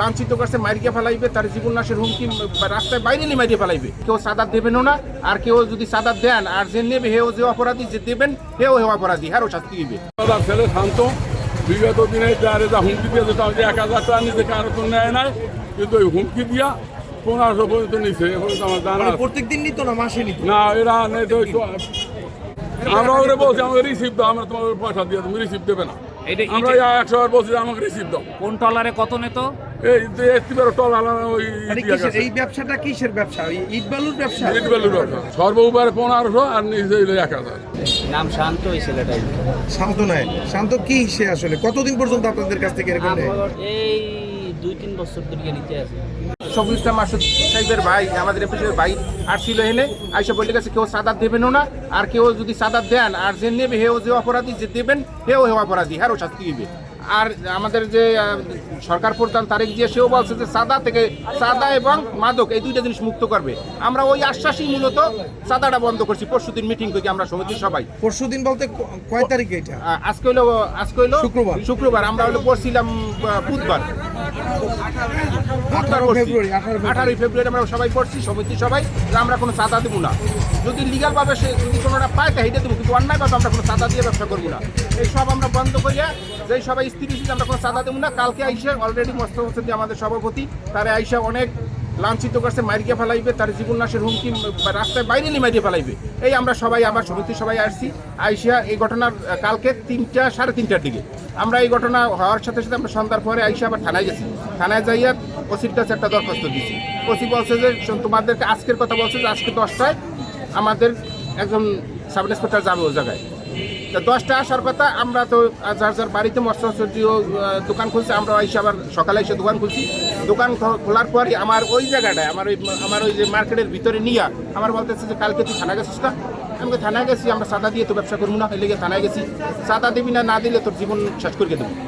লাঞ্ছিত করছে, মারিয়ে ফেলাইবে, তার জীবন নাশের হুমকি, রাস্তায় বাইরে নিয়ে মারিয়ে ফেলাইবে। কেউ সাদাত দেবেনও না, আর কেউ যদি সাদাত দেন আর যে নেবে হেও যে অপরাধী, যে দেবেন হেও অপরাধী, হ্যাঁ শাস্তি দিবে। ছেলে শান্ত, বিগত দিনে যা হুমকি দিয়েছে তাও যে 1000 টাকা নিতে কারো তো নেয় নাই, কিন্তু ওই হুমকি দিয়া 1500 পর্যন্ত নিচ্ছে। আমার জানা প্রত্যেক দিন নিত না, মাসে নিত না, এরা আমরা ওরা বলছি আমাকে রিসিভ দাও, আমরা তোমার পয়সা দিয়ে তুমি রিসিভ দেবে না। আমরা 100 বার বলছি আমাকে রিসিভ দাও। কোন টলারে কত নিত? এই যে এস্টিমের টল আলাদা ওই এই ব্যবসাটা কিসের ব্যবসা? ইট বালুর ব্যবসা। ইট বালুর ব্যবসা সর্বোপরি 1500 আর নিচে 1000। নাম শান্ত, এই ছেলেটাই শান্ত নয়। শান্ত কি সে আসলে কতদিন পর্যন্ত আপনাদের কাছ থেকে এরকম নেয়? এই 2-3 বছর ধরে নিতে আছে। শফিউল ইসলাম মাসুদ সাহেবের ভাই, আমাদের এমপি ভাই আসছিল এনে, আইসা বলে গেছে কেউ সাদাত দেবেনও না, আর কেউ যদি সাদাত দেন আর যে নেবে হেও যে অপরাধী, যে দেবেন হেও অপরাধী, হ্যাঁ শাস্তি দিবে। আর আমাদের যে সরকার প্রধান তারেক জিয়া, সেও বলছে যে সাদা এবং মাদক এই দুইটা জিনিস মুক্ত করবে। আমরা ওই আশ্বাসই মূলত সাদাটা বন্ধ করছি। পরশুদিন মিটিং করি আমরা সমিতির সবাই। পরশুদিন বলতে কয় তারিখে এটা? আজকে হইলো শুক্রবার। আমরা হলো পড়ছিলাম বুধবার 18 ফেব্রুয়ারি আমরা সবাই পড়ছি, সমিতি সবাই, যে আমরা কোনো চাঁদা দেবো না। যদি লিগাল ভাবে সে যদি কোনোটা পায় তা হেঁটে দেবো, কিন্তু অন্যায় ভাবে আমরা কোনো চাঁদা দিয়ে ব্যবসা করবো না। এই সব আমরা বন্ধ করিয়া যে সবাই স্থির আমরা কোনো চাঁদা দেবো না। কালকে আইসা অলরেডি মোস্তফা হোসেন যে আমাদের সভাপতি, তারা আইসা অনেক লাঞ্ছিত করছে, মারিয়ে ফেলাইবে, তার জীবন নাশের হুমকি, রাস্তায় বাইরে নিয়ে মারিয়ে ফেলাইবে। এই আমরা সবাই আবার সমিতির সবাই আসছি। আইসা এই ঘটনার কালকে 3:30-3:30টার দিকে আমরা এই ঘটনা হওয়ার সাথে সাথে আমরা সন্ধ্যার পরে আইসা আবার থানায় গেছি। থানায় যাইয়া ওসির কাছে একটা দরখাস্ত দিয়েছি। ওসি বলছে যে তোমাদেরকে আজকের কথা বলছে যে আজকে 10টায় আমাদের একজন সাব ইন্সপেক্টর যাবে ওই জায়গায়। তা 10টা আসার কথা, আমরা তো যার যার বাড়িতে মৎস্যজিও দোকান খুলছে, আমরা এসে আবার সকালে এসে দোকান খুলছি। দোকান খোলার পরই আমার ওই জায়গাটায় আমার ওই যে মার্কেটের ভিতরে নিয়ে আমার বলতেছে যে কালকে তুই থানা গেছিস না? আমি থানায় গেছি, আমরা সাদা দিয়ে তো ব্যবসা করবো না, এই লেগে থানায় গেছি। সাদা দিবি না, না দিলে তোর জীবন শেষ করে দেবো।